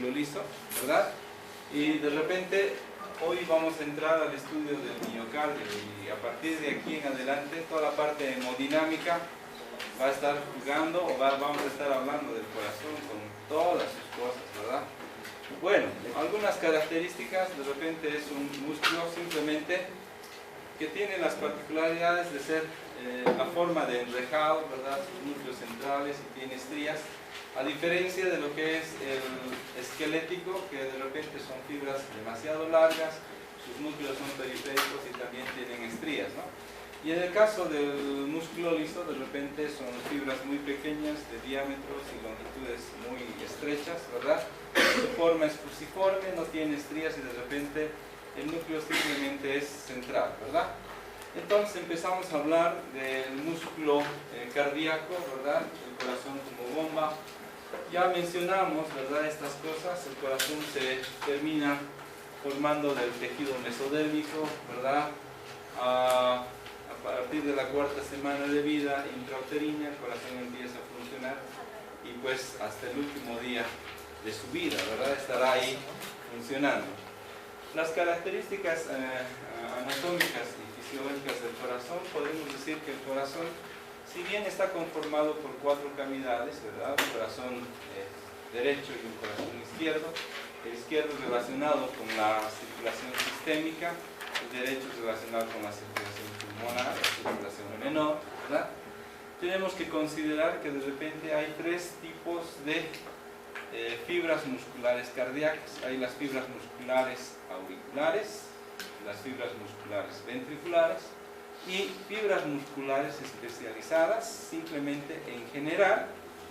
músculo liso, ¿verdad? Y de repente hoy vamos a entrar al estudio del miocardio y a partir de aquí en adelante toda la parte hemodinámica va a estar jugando o vamos a estar hablando del corazón con todas sus cosas, ¿verdad? Bueno, algunas características, de repente es un músculo simplemente que tiene las particularidades de ser la forma de enrejado, ¿verdad? Sus núcleos centrales y tiene estrías, a diferencia de lo que es el esquelético, que de repente son fibras demasiado largas, sus núcleos son periféricos y también tienen estrías, ¿no? Y en el caso del músculo liso, de repente son fibras muy pequeñas, de diámetros y longitudes muy estrechas, ¿verdad? Su forma es fusiforme, no tiene estrías y de repente el núcleo simplemente es central, ¿verdad? Entonces empezamos a hablar del músculo cardíaco, ¿verdad? El corazón como bomba. Ya mencionamos, ¿verdad? Estas cosas. El corazón se termina formando del tejido mesodérmico, ¿verdad? A partir de la cuarta semana de vida intrauterina, el corazón empieza a funcionar y pues hasta el último día de su vida, ¿verdad? Estará ahí funcionando. Las características anatómicas y fisiológicas del corazón, podemos decir que el corazón, si bien está conformado por 4 cavidades, ¿verdad? Un corazón derecho y un corazón izquierdo. El izquierdo es relacionado con la circulación sistémica, el derecho es relacionado con la circulación pulmonar, la circulación menor, ¿verdad? Tenemos que considerar que de repente hay 3 tipos de fibras musculares cardíacas. Hay las fibras musculares auriculares, las fibras musculares ventriculares y fibras musculares especializadas simplemente en generar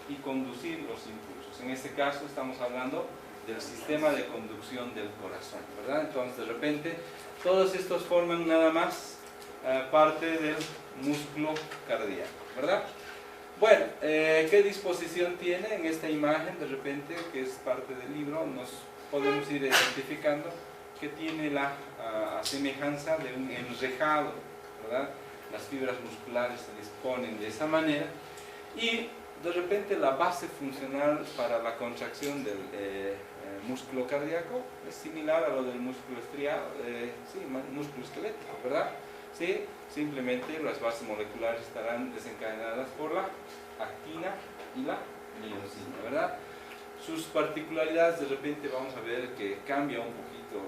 y conducir los impulsos. En este caso estamos hablando del sistema de conducción del corazón, ¿verdad? Entonces de repente todos estos forman nada más parte del músculo cardíaco, ¿verdad? Bueno, ¿qué disposición tiene en esta imagen? De repente, que es parte del libro, nos podemos ir identificando que tiene la semejanza de un enrejado, ¿verdad? Las fibras musculares se disponen de esa manera y de repente la base funcional para la contracción del músculo cardíaco es similar a lo del músculo estriado, sí, músculo esquelético, ¿verdad? Sí, simplemente las bases moleculares estarán desencadenadas por la actina y la miosina, ¿verdad? Sus particularidades de repente vamos a ver que cambia un poquito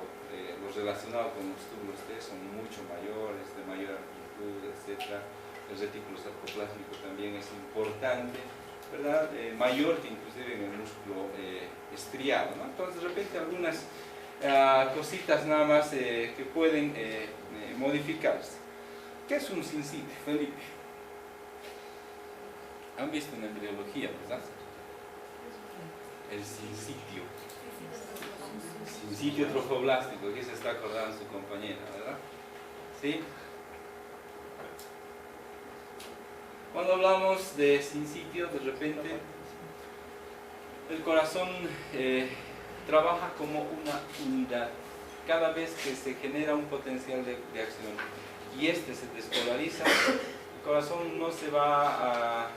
lo relacionado con los túbulos T, son mucho mayores, de mayor amplitud, etc. El retículo sarcoplásmico también es importante, ¿verdad? Mayor que inclusive en el músculo estriado, ¿no? Entonces de repente algunas cositas nada más que pueden modificarse. ¿Qué es un sincite, Felipe? Han visto en embriología, ¿verdad? El sincitio. Sincitio trofoblástico, aquí se está acordando su compañera, ¿verdad? ¿Sí? Cuando hablamos de sincitio, de repente el corazón trabaja como una unidad. Cada vez que se genera un potencial de acción y este se despolariza, el corazón no se va a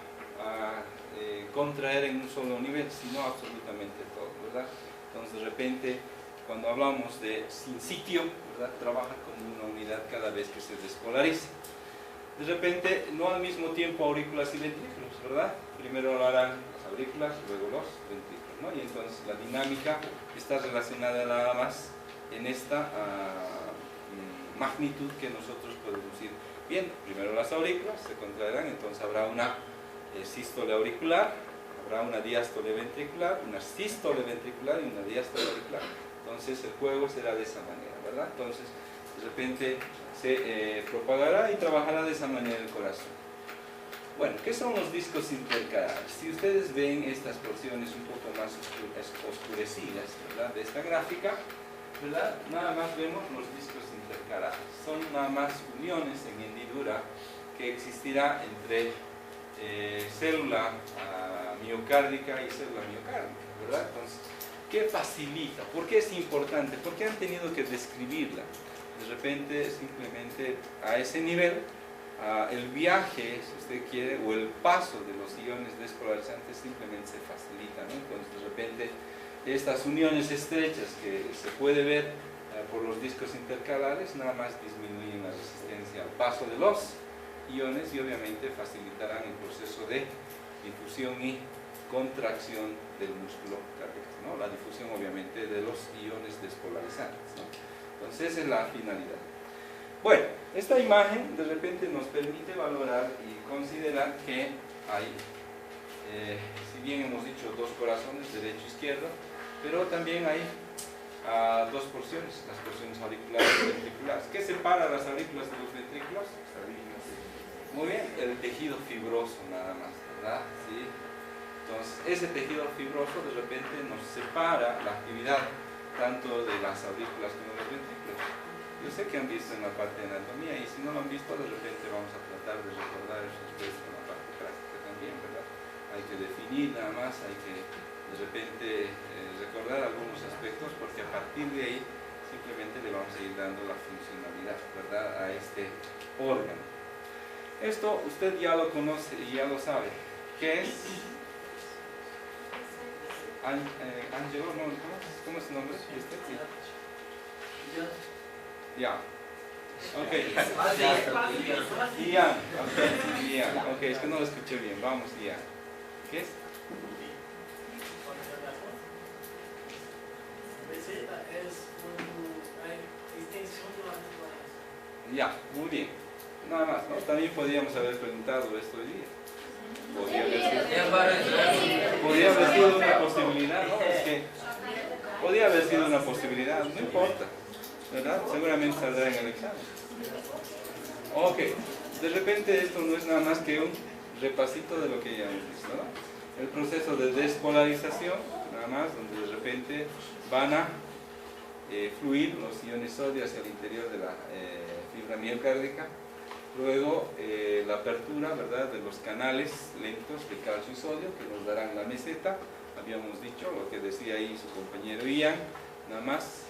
contraer en un solo nivel, sino absolutamente todo, ¿verdad? Entonces de repente cuando hablamos de sincitio, ¿verdad? Trabaja como una unidad cada vez que se despolariza. De repente, no al mismo tiempo aurículas y ventrículos, ¿verdad? Primero lo harán las aurículas, luego los ventrículos, ¿no? Y entonces la dinámica está relacionada nada más en esta magnitud que nosotros podemos ir viendo. Primero las aurículas se contraerán, entonces habrá una sístole auricular, habrá una diástole ventricular, una sístole ventricular y una diástole auricular. Entonces el juego será de esa manera, ¿verdad? Entonces de repente se propagará y trabajará de esa manera el corazón. Bueno, ¿qué son los discos intercalares? Si ustedes ven estas porciones un poco más oscurecidas, ¿verdad? De esta gráfica, ¿verdad? Nada más vemos los discos intercalares. Son nada más uniones en hendidura que existirá entre célula miocárdica y célula miocárdica, ¿verdad? Entonces, ¿qué facilita? ¿Por qué es importante? ¿Por qué han tenido que describirla? De repente, simplemente a ese nivel, el viaje, si usted quiere, o el paso de los iones despolarizantes simplemente se facilita, ¿no? Entonces, de repente, estas uniones estrechas que se puede ver por los discos intercalares nada más disminuyen la resistencia al paso de los iones y obviamente facilitarán el proceso de difusión y contracción del músculo cardíaco, ¿no? La difusión obviamente de los iones despolarizantes, ¿no? Entonces esa es la finalidad. Bueno, esta imagen de repente nos permite valorar y considerar que hay, si bien hemos dicho dos corazones, derecho e izquierdo, pero también hay dos porciones, las porciones auriculares y ventriculares. ¿Qué separa las aurículas de los ventrículos? Muy bien, el tejido fibroso nada más, ¿verdad? ¿Sí? Entonces, ese tejido fibroso de repente nos separa la actividad tanto de las aurículas como de los ventrículos. Yo sé que han visto en la parte de anatomía y si no lo han visto, de repente vamos a tratar de recordar eso después en la parte práctica también, ¿verdad? Hay que definir nada más, hay que de repente recordar algunos aspectos porque a partir de ahí simplemente le vamos a ir dando la funcionalidad, ¿verdad?, a este órgano. Esto usted ya lo conoce y ya lo sabe. ¿Qué es? Angelo, no, ¿cómo es su nombre? ¿Usted? Sí. Ya. Ok. Ian. Ok, Ian. Ok, es que no lo escuché bien. Vamos, Ian. ¿Qué es? Es cuando hay extensión de las membranas. Ya, muy bien. Nada más, ¿no? También podríamos haber preguntado esto hoy día. Podría haber sido una posibilidad, ¿no? Es que podría haber sido una posibilidad, no importa, ¿verdad? Seguramente saldrá en el examen. Ok, de repente esto no es nada más que un repasito de lo que ya hemos visto, ¿no? El proceso de despolarización, nada más, donde de repente van a fluir los iones sodio hacia el interior de la fibra miocárdica. Luego la apertura, ¿verdad?, de los canales lentos de calcio y sodio que nos darán la meseta. Habíamos dicho lo que decía ahí su compañero Ian, nada más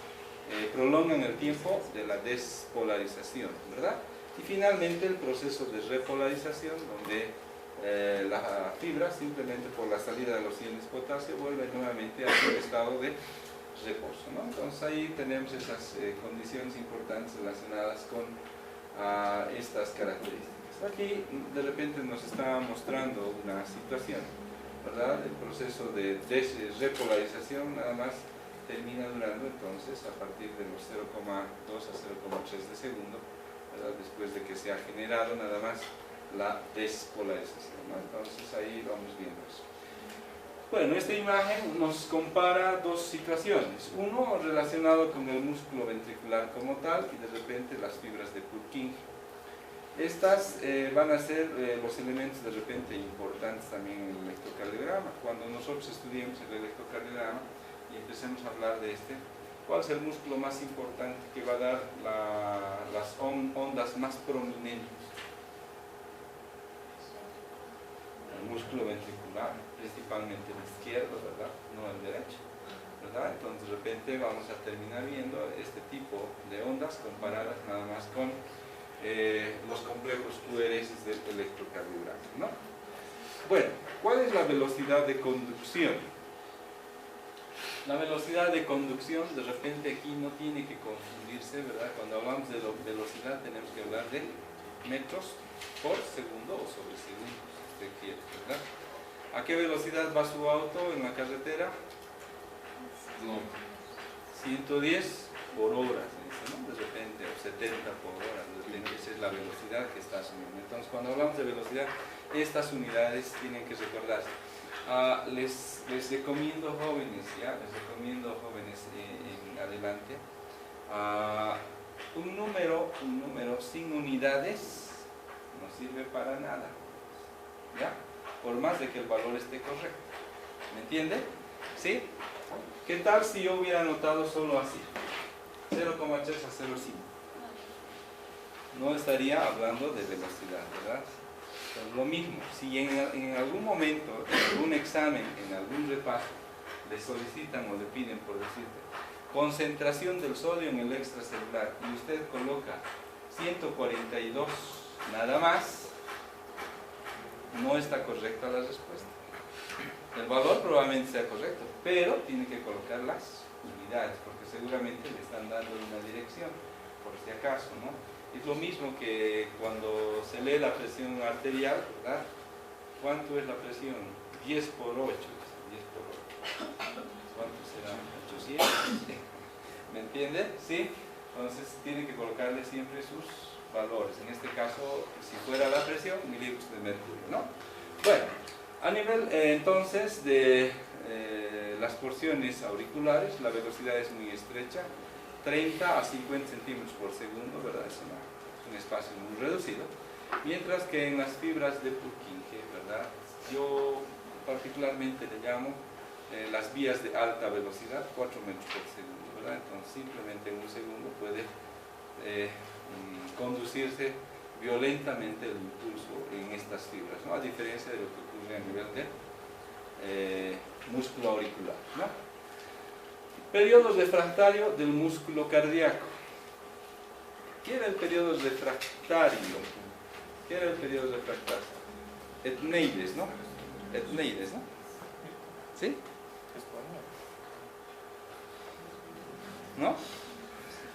prolongan el tiempo de la despolarización, ¿verdad? Y finalmente el proceso de repolarización, donde la fibra, simplemente por la salida de los iones potasio, vuelve nuevamente a su estado de reposo, ¿no? Entonces ahí tenemos esas condiciones importantes relacionadas con estas características. Aquí de repente nos está mostrando una situación, ¿verdad? El proceso de repolarización nada más termina durando entonces a partir de los 0,2 a 0,3 de segundo, ¿verdad?, después de que se ha generado nada más la despolarización, ¿no? Entonces ahí vamos viendo eso. Bueno, esta imagen nos compara dos situaciones. Uno relacionado con el músculo ventricular como tal y de repente las fibras de Purkinje. Estas van a ser los elementos de repente importantes también en el electrocardiograma. Cuando nosotros estudiemos el electrocardiograma y empecemos a hablar de este, ¿cuál es el músculo más importante que va a dar las ondas más prominentes? El músculo ventricular, principalmente el izquierdo, ¿verdad?, no el derecho, ¿verdad? Entonces de repente vamos a terminar viendo este tipo de ondas comparadas nada más con los complejos QRS del electrocardiograma, ¿no? Bueno, ¿cuál es la velocidad de conducción? La velocidad de conducción de repente aquí no tiene que confundirse, ¿verdad? Cuando hablamos de velocidad tenemos que hablar de metros por segundo o sobre segundo, si usted quiere, ¿verdad? ¿A qué velocidad va su auto en la carretera? No. 110 por hora, ¿no? De repente, o 70 por hora, de repente esa es la velocidad que está asumiendo. Entonces, cuando hablamos de velocidad, estas unidades tienen que recordarse. Les recomiendo jóvenes, les recomiendo jóvenes en adelante, un número sin unidades no sirve para nada, ¿ya? Por más de que el valor esté correcto, ¿me entiende? ¿Sí? ¿Qué tal si yo hubiera anotado solo así? 0,3 a 0,5. No estaría hablando de velocidad, ¿verdad? Pues lo mismo, si en algún momento, en algún examen, en algún repaso, le solicitan o le piden, por decirte, concentración del sodio en el extracelular y usted coloca 142 nada más, no está correcta la respuesta. El valor probablemente sea correcto, pero tiene que colocar las unidades, porque seguramente le están dando una dirección, por si acaso, ¿no? Es lo mismo que cuando se lee la presión arterial, ¿verdad? ¿Cuánto es la presión? 10 por 8. 10 por 8. ¿Cuánto será? 800. ¿Me entiende? ¿Sí? Entonces tiene que colocarle siempre sus valores. En este caso, si fuera la presión, mililitros de mercurio, ¿no? Bueno, a nivel entonces de las porciones auriculares, la velocidad es muy estrecha, 30 a 50 centímetros por segundo, ¿verdad? Es un espacio muy reducido. Mientras que en las fibras de Purkinje, ¿verdad? Yo particularmente le llamo las vías de alta velocidad, 4 metros por segundo, ¿verdad? Entonces simplemente en un segundo puede conducirse violentamente el impulso en estas fibras, ¿no? A diferencia de lo que ocurre a nivel de músculo auricular, ¿no? Periodos refractario del músculo cardíaco. ¿Qué era el periodo refractario? ¿Qué era el periodo refractario? Etneides, ¿no? Etneides, ¿no? ¿Sí? ¿No?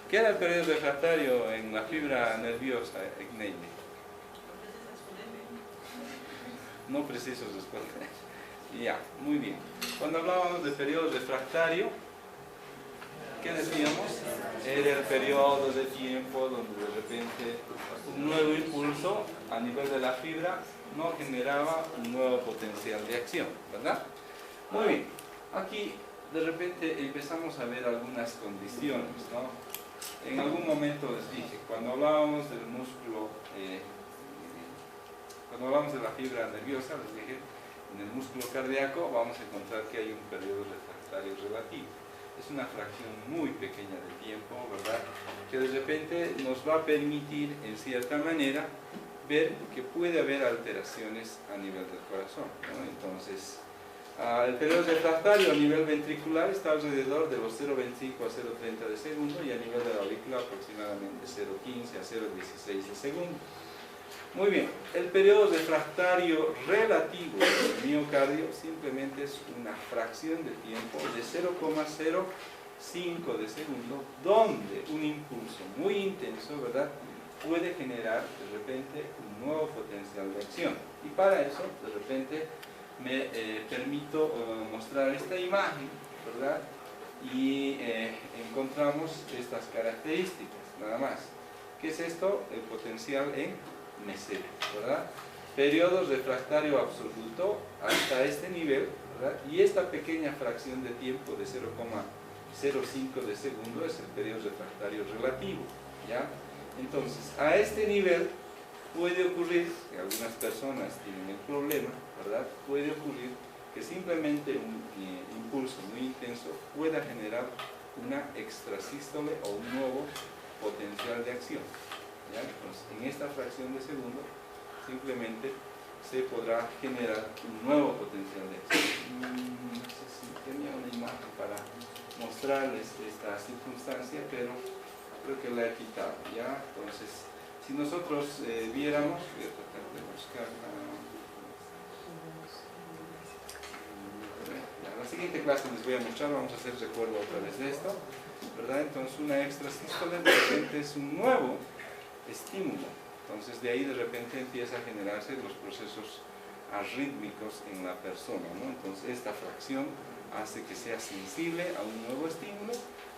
¿Qué era el periodo refractario en la fibra nerviosa etneide? No preciso responder. Ya, muy bien. Cuando hablábamos de periodo refractario, ¿qué decíamos? Era el periodo de tiempo donde de repente un nuevo impulso a nivel de la fibra no generaba un nuevo potencial de acción, ¿verdad? Muy bien. Aquí de repente empezamos a ver algunas condiciones, ¿no? En algún momento les dije, cuando hablábamos del músculo, cuando hablamos de la fibra nerviosa, les dije, en el músculo cardíaco vamos a encontrar que hay un periodo refractario relativo. Es una fracción muy pequeña de tiempo, ¿verdad? Que de repente nos va a permitir, en cierta manera, ver que puede haber alteraciones a nivel del corazón, ¿no? Entonces, el periodo refractario a nivel ventricular está alrededor de los 0,25 a 0,30 de segundo y a nivel de la aurícula aproximadamente 0,15 a 0,16 de segundo. Muy bien, el periodo refractario relativo del miocardio simplemente es una fracción de tiempo de 0,05 de segundo, donde un impulso muy intenso, ¿verdad?, puede generar de repente un nuevo potencial de acción. Y para eso, de repente, me permito mostrar esta imagen, ¿verdad? Y encontramos estas características, nada más. ¿Qué es esto? El potencial en meseta, ¿verdad? Periodo refractario absoluto hasta este nivel, ¿verdad? Y esta pequeña fracción de tiempo de 0,05 de segundo es el periodo refractario relativo, ¿ya? Entonces, a este nivel puede ocurrir, que algunas personas tienen el problema, ¿verdad? Puede ocurrir que simplemente un impulso muy intenso pueda generar una extrasístole o un nuevo potencial de acción, ¿ya? Entonces, en esta fracción de segundo simplemente se podrá generar un nuevo potencial de acción. No sé si tenía una imagen para mostrarles esta circunstancia, pero creo que la he quitado, ¿ya? Entonces, si nosotros viéramos, voy a tratar de buscarla. La siguiente clase les voy a mostrar, vamos a hacer recuerdo otra vez de esto, ¿verdad? Entonces, una extrasístole de repente es un nuevo estímulo. Entonces, de ahí de repente empieza a generarse los procesos arrítmicos en la persona, ¿no? Entonces, esta fracción hace que sea sensible a un nuevo estímulo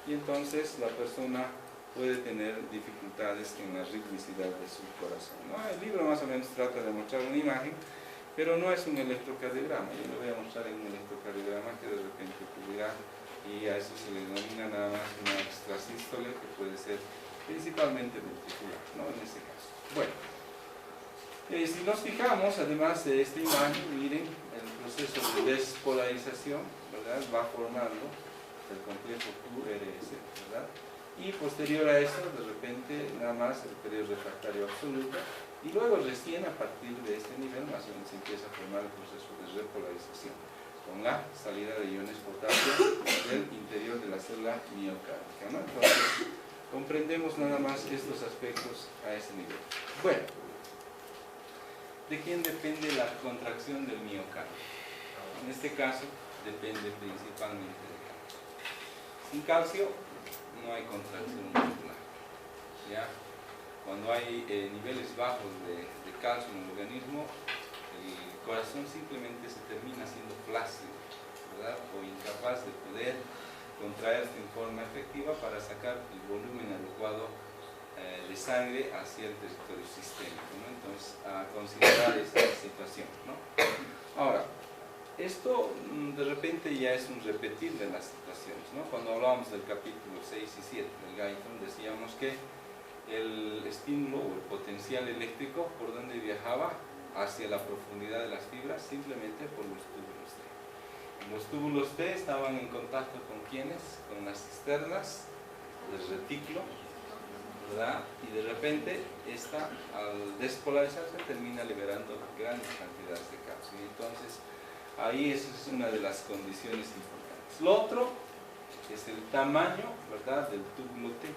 y entonces la persona puede tener dificultades en la ritmicidad de su corazón, ¿no? El libro más o menos trata de mostrar una imagen, pero no es un electrocardiograma. Yo lo voy a mostrar en un electrocardiograma que de repente ocurrirá y a eso se le denomina nada más una extrasístole, que puede ser principalmente ventricular, ¿no? En este caso. Bueno, si nos fijamos, además de esta imagen, miren el proceso de despolarización, ¿verdad? Va formando el complejo QRS, ¿verdad? Y posterior a eso, de repente, nada más el periodo refractario absoluto, y luego recién a partir de este nivel, más o menos empieza a formar el proceso de repolarización, con la salida de iones potasio del interior de la célula miocárdica, ¿no? Entonces, comprendemos nada más estos aspectos a ese nivel. Bueno, ¿de quién depende la contracción del miocardio? En este caso depende principalmente de calcio. Sin calcio no hay contracción muscular. ¿Ya? Cuando hay niveles bajos de calcio en el organismo, el corazón simplemente se termina siendo flácido, ¿verdad? O incapaz de poder contraerse en forma efectiva para sacar el volumen adecuado de sangre hacia el territorio sistémico, ¿no? Entonces, a considerar esta situación, ¿no? Ahora, esto de repente ya es un repetir de las situaciones, ¿no? Cuando hablábamos del capítulo 6 y 7 del Guyton, decíamos que el estímulo o el potencial eléctrico, ¿por dónde viajaba? Hacia la profundidad de las fibras, simplemente por los túbulos T. Los túbulos T estaban en contacto con ¿quiénes? Con las cisternas del retículo, ¿verdad? Y de repente esta, al despolarizarse, termina liberando grandes cantidades de calcio. Y entonces ahí esa es una de las condiciones importantes. Lo otro es el tamaño, ¿verdad?, del túbulo T.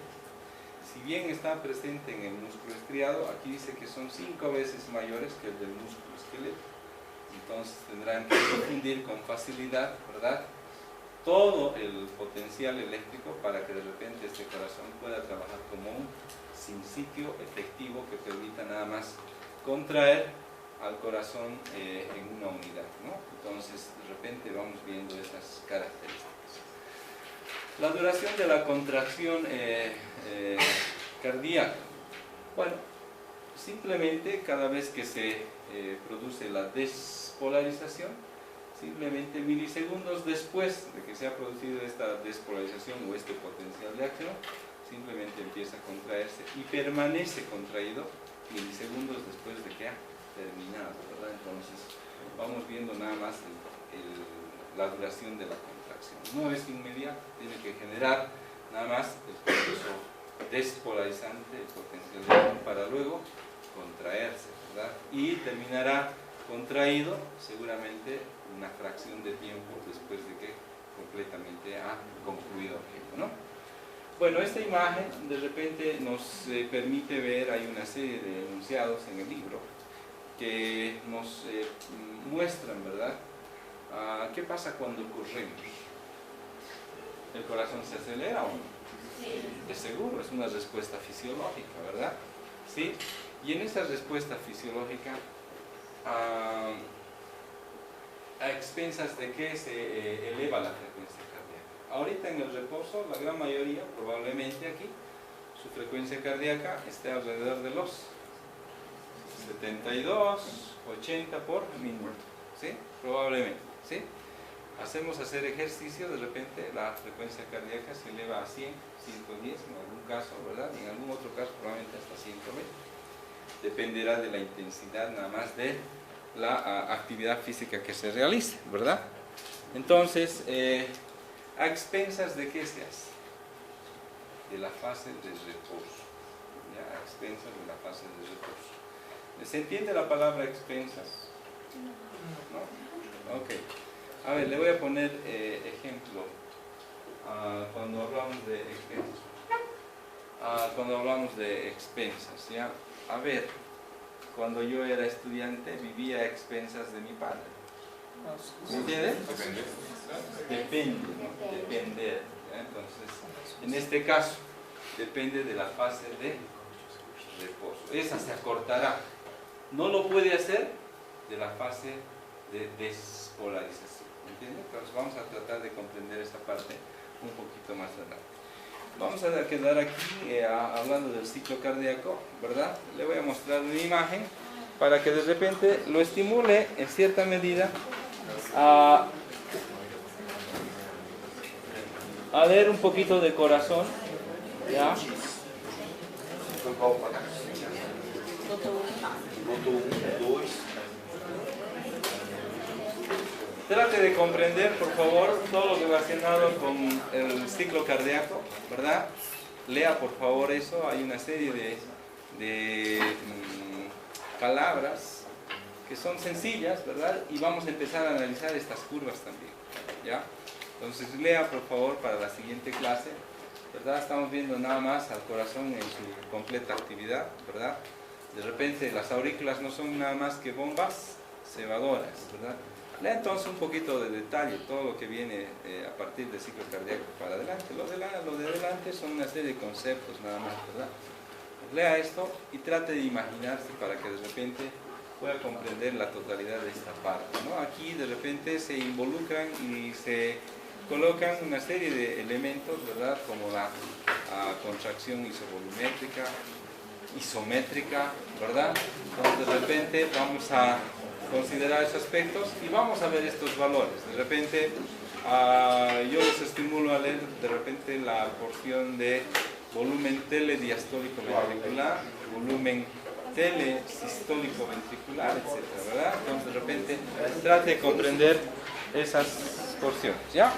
Si bien está presente en el músculo estriado, aquí dice que son 5 veces mayores que el del músculo esquelético. Entonces tendrán que confundir con facilidad, ¿verdad?, todo el potencial eléctrico para que de repente este corazón pueda trabajar como un sinsitio efectivo que permita nada más contraer al corazón en una unidad, ¿no? Entonces de repente vamos viendo esas características. La duración de la contracción cardíaca. Bueno, simplemente cada vez que se produce la despolarización, simplemente milisegundos después de que se ha producido esta despolarización o este potencial de acción, simplemente empieza a contraerse y permanece contraído milisegundos después de que ha terminado, ¿verdad? Entonces vamos viendo nada más la duración de la contracción. No es inmediato, tiene que generar nada más el proceso despolarizante, el potencial de acción, para luego contraerse, ¿verdad? Y terminará contraído seguramente una fracción de tiempo después de que completamente ha concluido el objeto, ¿no? Bueno, esta imagen de repente nos permite ver, hay una serie de enunciados en el libro que nos muestran, ¿verdad?, ¿qué pasa cuando corremos? ¿El corazón se acelera o no? Es seguro, es una respuesta fisiológica, ¿verdad? ¿Sí? Y en esa respuesta fisiológica, a expensas de que se eleva la frecuencia cardíaca. Ahorita en el reposo, la gran mayoría, probablemente aquí, su frecuencia cardíaca esté alrededor de los 72, 80 por minuto, ¿sí? Probablemente, ¿sí? Hacemos hacer ejercicio, de repente la frecuencia cardíaca se eleva a 100, 110 en algún caso, ¿verdad? Y en algún otro caso probablemente hasta 120. Dependerá de la intensidad nada más de la actividad física que se realice, ¿verdad? Entonces, ¿a expensas de qué se hace? De la fase de reposo. ¿Ya? A expensas de la fase de reposo. ¿Se entiende la palabra expensas? ¿No? Ok. A ver, le voy a poner ejemplo cuando hablamos de expensas. Cuando hablamos de expensas, ¿ya? A ver, cuando yo era estudiante vivía a expensas de mi padre. ¿Me entiendes? Depende, ¿no? Depender. ¿Ya? Entonces, en este caso, depende de la fase de reposo. Esa se acortará. No lo puede hacer de la fase de despolarización. ¿Entiendes? Entonces vamos a tratar de comprender esta parte un poquito más adelante. Vamos a quedar aquí hablando del ciclo cardíaco, ¿verdad? Le voy a mostrar una imagen para que de repente lo estimule en cierta medida a ver un poquito de corazón, ¿ya? Trate de comprender, por favor, todo lo relacionado con el ciclo cardíaco, ¿verdad? Lea, por favor, eso. Hay una serie de palabras que son sencillas, ¿verdad? Y vamos a empezar a analizar estas curvas también, ¿ya? Entonces, lea, por favor, para la siguiente clase, ¿verdad? Estamos viendo nada más al corazón en su completa actividad, ¿verdad? De repente, las aurículas no son nada más que bombas cebadoras, ¿verdad? Lea entonces un poquito de detalle todo lo que viene a partir del ciclo cardíaco para adelante. Lo de adelante son una serie de conceptos nada más, ¿verdad? Lea esto y trate de imaginarse para que de repente pueda comprender la totalidad de esta parte, ¿no? Aquí de repente se involucran y se colocan una serie de elementos, ¿verdad? Como la contracción isométrica, ¿verdad? Entonces de repente vamos a considerar esos aspectos y vamos a ver estos valores. De repente yo les estimulo a leer de repente la porción de volumen telediastólico ventricular, volumen telesistólico ventricular, etcétera, ¿verdad? Entonces de repente trate de comprender esas porciones, ¿ya?